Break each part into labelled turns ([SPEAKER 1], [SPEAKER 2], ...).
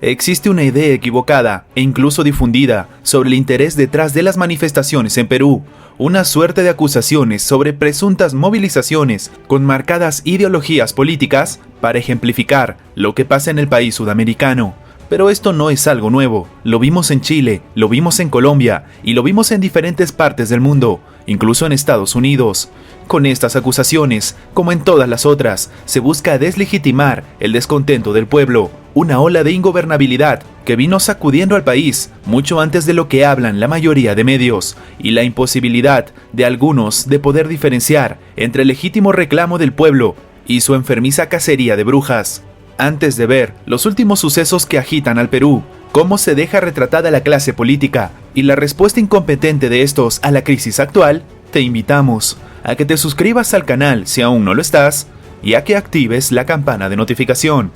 [SPEAKER 1] Existe una idea equivocada e incluso difundida sobre el interés detrás de las manifestaciones en Perú, una suerte de acusaciones sobre presuntas movilizaciones con marcadas ideologías políticas para ejemplificar lo que pasa en el país sudamericano. Pero esto no es algo nuevo, lo vimos en Chile, lo vimos en Colombia y lo vimos en diferentes partes del mundo, incluso en Estados Unidos. Con estas acusaciones, como en todas las otras, se busca deslegitimar el descontento del pueblo, una ola de ingobernabilidad que vino sacudiendo al país mucho antes de lo que hablan la mayoría de medios, y la imposibilidad de algunos de poder diferenciar entre el legítimo reclamo del pueblo y su enfermiza cacería de brujas. Antes de ver los últimos sucesos que agitan al Perú, cómo se deja retratada la clase política y la respuesta incompetente de estos a la crisis actual, te invitamos a que te suscribas al canal si aún no lo estás y a que actives la campana de notificación.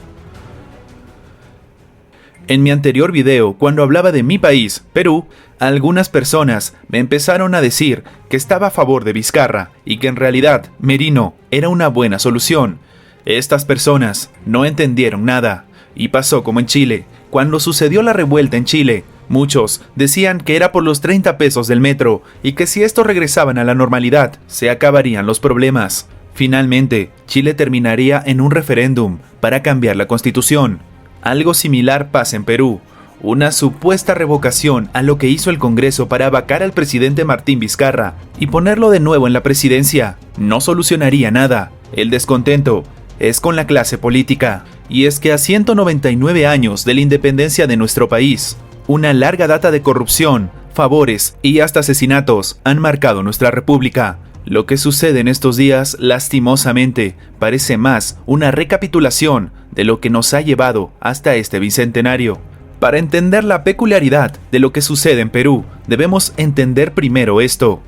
[SPEAKER 1] En mi anterior video, cuando hablaba de mi país, Perú, algunas personas me empezaron a decir que estaba a favor de Vizcarra y que en realidad Merino era una buena solución. Estas personas no entendieron nada, y pasó como en Chile. Cuando sucedió la revuelta en Chile, muchos decían que era por los 30 pesos del metro y que si estos regresaban a la normalidad, se acabarían los problemas. Finalmente, Chile terminaría en un referéndum para cambiar la constitución. Algo similar pasa en Perú. Una supuesta revocación a lo que hizo el Congreso para vacar al presidente Martín Vizcarra y ponerlo de nuevo en la presidencia no solucionaría nada. El descontento es con la clase política, y es que a 199 años de la independencia de nuestro país, una larga data de corrupción, favores y hasta asesinatos han marcado nuestra república. Lo que sucede en estos días, lastimosamente, parece más una recapitulación de lo que nos ha llevado hasta este bicentenario. Para entender la peculiaridad de lo que sucede en Perú, debemos entender primero esto.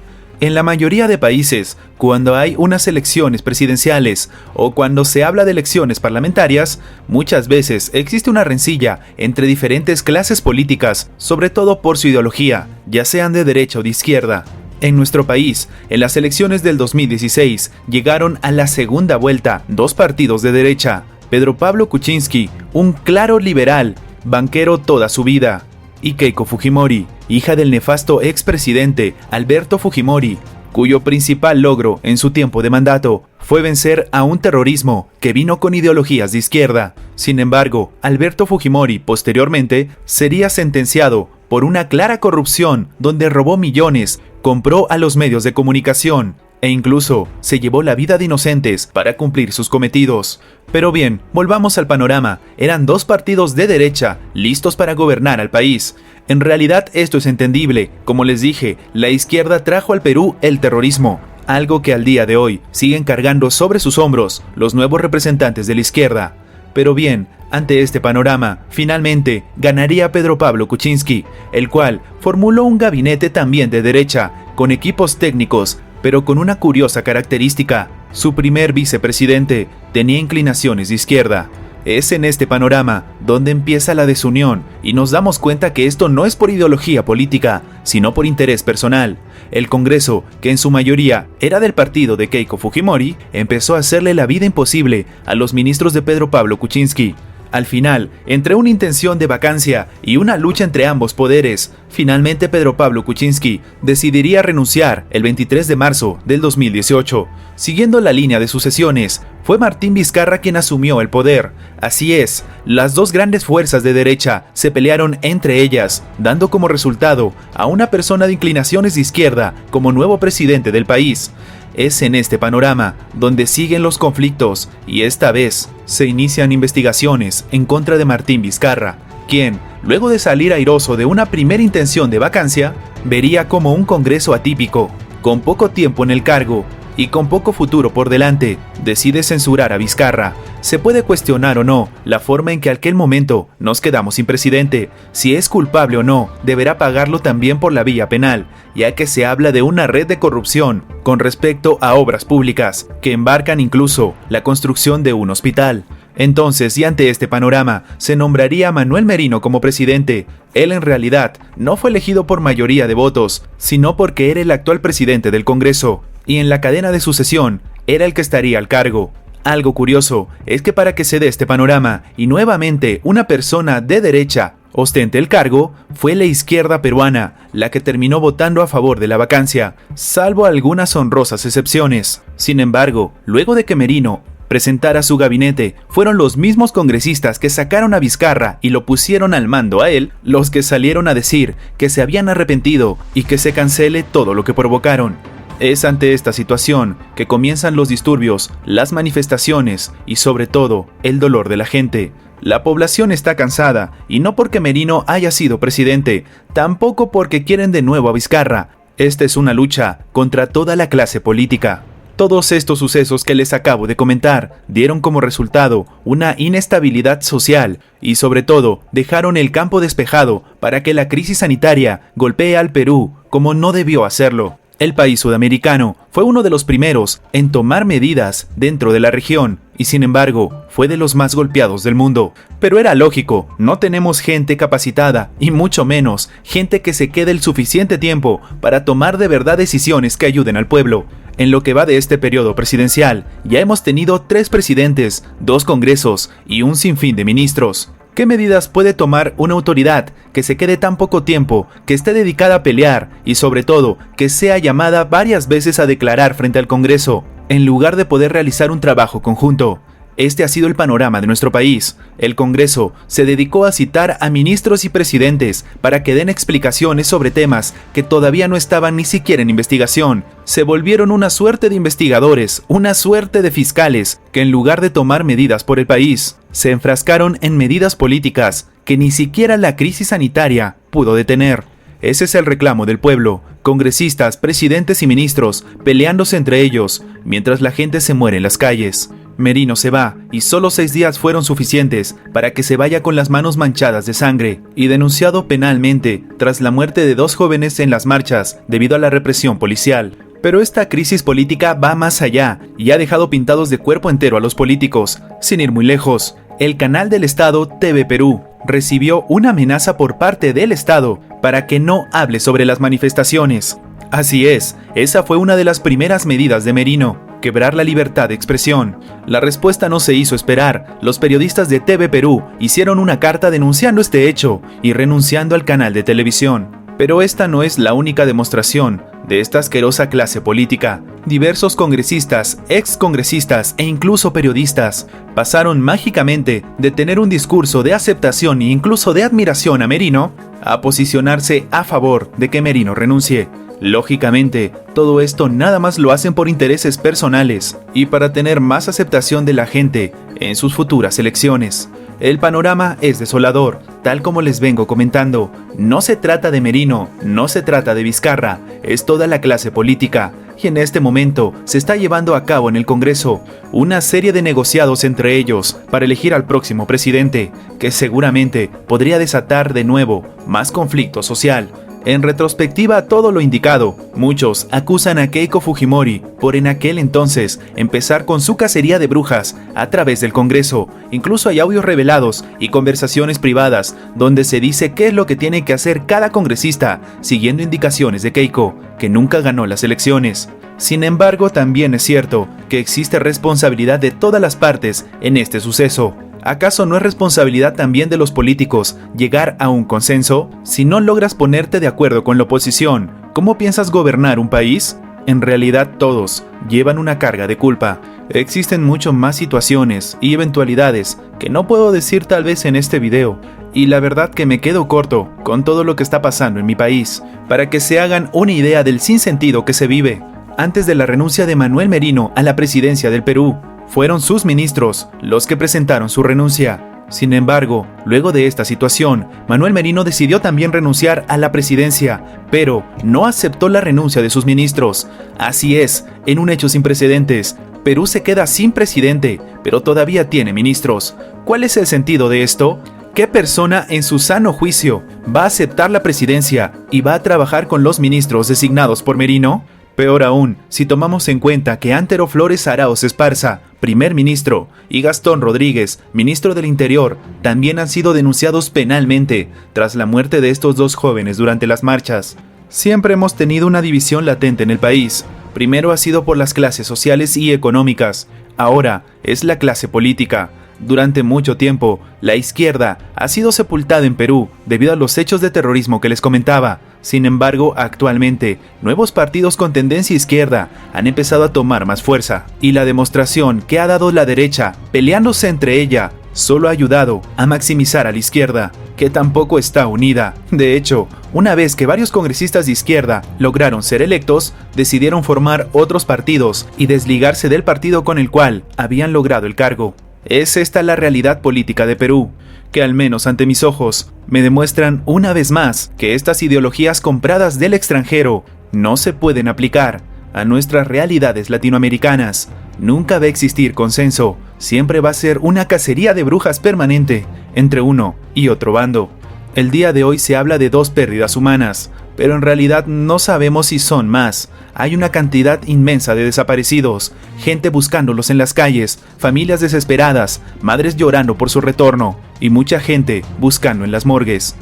[SPEAKER 1] En la mayoría de países, cuando hay unas elecciones presidenciales o cuando se habla de elecciones parlamentarias, muchas veces existe una rencilla entre diferentes clases políticas, sobre todo por su ideología, ya sean de derecha o de izquierda. En nuestro país, en las elecciones del 2016, llegaron a la segunda vuelta dos partidos de derecha: Pedro Pablo Kuczynski, un claro liberal, banquero toda su vida, y Keiko Fujimori, hija del nefasto expresidente Alberto Fujimori, cuyo principal logro en su tiempo de mandato fue vencer a un terrorismo que vino con ideologías de izquierda. Sin embargo, Alberto Fujimori posteriormente sería sentenciado por una clara corrupción donde robó millones, compró a los medios de comunicación e incluso se llevó la vida de inocentes para cumplir sus cometidos. Pero bien, volvamos al panorama. Eran dos partidos de derecha listos para gobernar al país. En realidad esto es entendible. Como les dije, la izquierda trajo al Perú el terrorismo, algo que al día de hoy siguen cargando sobre sus hombros los nuevos representantes de la izquierda. Pero bien, ante este panorama, finalmente ganaría Pedro Pablo Kuczynski, el cual formuló un gabinete también de derecha, con equipos técnicos, pero con una curiosa característica: su primer vicepresidente tenía inclinaciones de izquierda. Es en este panorama donde empieza la desunión y nos damos cuenta que esto no es por ideología política, sino por interés personal. El Congreso, que en su mayoría era del partido de Keiko Fujimori, empezó a hacerle la vida imposible a los ministros de Pedro Pablo Kuczynski. Al final, entre una intención de vacancia y una lucha entre ambos poderes, finalmente Pedro Pablo Kuczynski decidiría renunciar el 23 de marzo del 2018. Siguiendo la línea de sucesiones, fue Martín Vizcarra quien asumió el poder. Así es, las dos grandes fuerzas de derecha se pelearon entre ellas, dando como resultado a una persona de inclinaciones de izquierda como nuevo presidente del país. Es en este panorama donde siguen los conflictos y esta vez se inician investigaciones en contra de Martín Vizcarra, quien, luego de salir airoso de una primera intención de vacancia, vería como un Congreso atípico, con poco tiempo en el cargo y con poco futuro por delante, decide censurar a Vizcarra. Se puede cuestionar o no la forma en que aquel momento nos quedamos sin presidente. Si es culpable o no, deberá pagarlo también por la vía penal, ya que se habla de una red de corrupción con respecto a obras públicas, que embarcan incluso la construcción de un hospital. Entonces, y ante este panorama, se nombraría a Manuel Merino como presidente. Él en realidad no fue elegido por mayoría de votos, sino porque era el actual presidente del Congreso, y en la cadena de sucesión era el que estaría al cargo. Algo curioso es que para que se dé este panorama y nuevamente una persona de derecha ostente el cargo, fue la izquierda peruana la que terminó votando a favor de la vacancia, salvo algunas honrosas excepciones. Sin embargo, luego de que Merino presentara su gabinete, fueron los mismos congresistas que sacaron a Vizcarra y lo pusieron al mando a él, los que salieron a decir que se habían arrepentido y que se cancele todo lo que provocaron. Es ante esta situación que comienzan los disturbios, las manifestaciones y sobre todo el dolor de la gente. La población está cansada, y no porque Merino haya sido presidente, tampoco porque quieren de nuevo a Vizcarra. Esta es una lucha contra toda la clase política. Todos estos sucesos que les acabo de comentar dieron como resultado una inestabilidad social y sobre todo dejaron el campo despejado para que la crisis sanitaria golpee al Perú como no debió hacerlo. El país sudamericano fue uno de los primeros en tomar medidas dentro de la región y sin embargo fue de los más golpeados del mundo. Pero era lógico, no tenemos gente capacitada y mucho menos gente que se quede el suficiente tiempo para tomar de verdad decisiones que ayuden al pueblo. En lo que va de este periodo presidencial, ya hemos tenido 3 presidentes, 2 congresos y un sinfín de ministros. ¿Qué medidas puede tomar una autoridad que se quede tan poco tiempo, que esté dedicada a pelear y sobre todo que sea llamada varias veces a declarar frente al Congreso, en lugar de poder realizar un trabajo conjunto? Este ha sido el panorama de nuestro país. El Congreso se dedicó a citar a ministros y presidentes para que den explicaciones sobre temas que todavía no estaban ni siquiera en investigación. Se volvieron una suerte de investigadores, una suerte de fiscales, que en lugar de tomar medidas por el país, se enfrascaron en medidas políticas que ni siquiera la crisis sanitaria pudo detener. Ese es el reclamo del pueblo, congresistas, presidentes y ministros peleándose entre ellos, mientras la gente se muere en las calles. Merino se va y solo 6 días fueron suficientes para que se vaya con las manos manchadas de sangre y denunciado penalmente tras la muerte de 2 jóvenes en las marchas debido a la represión policial. Pero esta crisis política va más allá y ha dejado pintados de cuerpo entero a los políticos. Sin ir muy lejos, el canal del Estado TV Perú recibió una amenaza por parte del Estado para que no hable sobre las manifestaciones. Así es, esa fue una de las primeras medidas de Merino, quebrar la libertad de expresión. La respuesta no se hizo esperar. Los periodistas de TV Perú hicieron una carta denunciando este hecho y renunciando al canal de televisión. Pero esta no es la única demostración de esta asquerosa clase política. Diversos congresistas, excongresistas e incluso periodistas pasaron mágicamente de tener un discurso de aceptación e incluso de admiración a Merino a posicionarse a favor de que Merino renuncie. Lógicamente, todo esto nada más lo hacen por intereses personales y para tener más aceptación de la gente en sus futuras elecciones. El panorama es desolador, tal como les vengo comentando. No se trata de Merino, no se trata de Vizcarra, es toda la clase política. Y en este momento se está llevando a cabo en el Congreso una serie de negociados entre ellos para elegir al próximo presidente, que seguramente podría desatar de nuevo más conflicto social. En retrospectiva a todo lo indicado, muchos acusan a Keiko Fujimori por en aquel entonces empezar con su cacería de brujas a través del Congreso. Incluso hay audios revelados y conversaciones privadas donde se dice qué es lo que tiene que hacer cada congresista siguiendo indicaciones de Keiko, que nunca ganó las elecciones. Sin embargo, también es cierto que existe responsabilidad de todas las partes en este suceso. ¿Acaso no es responsabilidad también de los políticos llegar a un consenso? Si no logras ponerte de acuerdo con la oposición, ¿cómo piensas gobernar un país? En realidad todos llevan una carga de culpa. Existen mucho más situaciones y eventualidades que no puedo decir tal vez en este video. Y la verdad que me quedo corto con todo lo que está pasando en mi país, para que se hagan una idea del sinsentido que se vive. Antes de la renuncia de Manuel Merino a la presidencia del Perú, fueron sus ministros los que presentaron su renuncia. Sin embargo, luego de esta situación, Manuel Merino decidió también renunciar a la presidencia, pero no aceptó la renuncia de sus ministros. Así es, en un hecho sin precedentes, Perú se queda sin presidente, pero todavía tiene ministros. ¿Cuál es el sentido de esto? ¿Qué persona en su sano juicio va a aceptar la presidencia y va a trabajar con los ministros designados por Merino? Peor aún, si tomamos en cuenta que Antero Flores Arauz Esparza, primer ministro, y Gastón Rodríguez, ministro del Interior, también han sido denunciados penalmente tras la muerte de estos 2 jóvenes durante las marchas. Siempre hemos tenido una división latente en el país, Primero ha sido por las clases sociales y económicas, ahora es la clase política. Durante mucho tiempo, la izquierda ha sido sepultada en Perú debido a los hechos de terrorismo que les comentaba. Sin embargo, actualmente, nuevos partidos con tendencia izquierda han empezado a tomar más fuerza, y la demostración que ha dado la derecha, peleándose entre ella, solo ha ayudado a maximizar a la izquierda, que tampoco está unida. De hecho, una vez que varios congresistas de izquierda lograron ser electos, decidieron formar otros partidos y desligarse del partido con el cual habían logrado el cargo. Es esta la realidad política de Perú, que al menos ante mis ojos me demuestran una vez más que estas ideologías compradas del extranjero no se pueden aplicar a nuestras realidades latinoamericanas. Nunca va a existir consenso, siempre va a ser una cacería de brujas permanente entre uno y otro bando. El día de hoy se habla de 2 pérdidas humanas, pero en realidad no sabemos si son más. Hay una cantidad inmensa de desaparecidos, gente buscándolos en las calles, familias desesperadas, madres llorando por su retorno y mucha gente buscando en las morgues.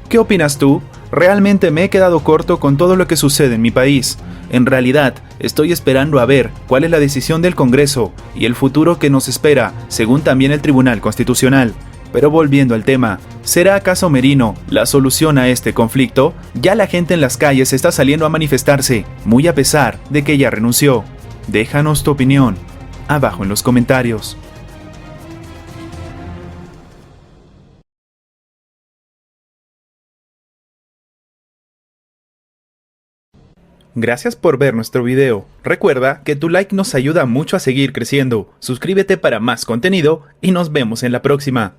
[SPEAKER 1] ¿Qué opinas tú? Realmente me he quedado corto con todo lo que sucede en mi país. En realidad, estoy esperando a ver cuál es la decisión del Congreso y el futuro que nos espera, según también el Tribunal Constitucional. Pero volviendo al tema, ¿será acaso Merino la solución a este conflicto? Ya la gente en las calles está saliendo a manifestarse, muy a pesar de que ella renunció. Déjanos tu opinión abajo en los comentarios. Gracias por ver nuestro video. Recuerda que tu like nos ayuda mucho a seguir creciendo. Suscríbete para más contenido y nos vemos en la próxima.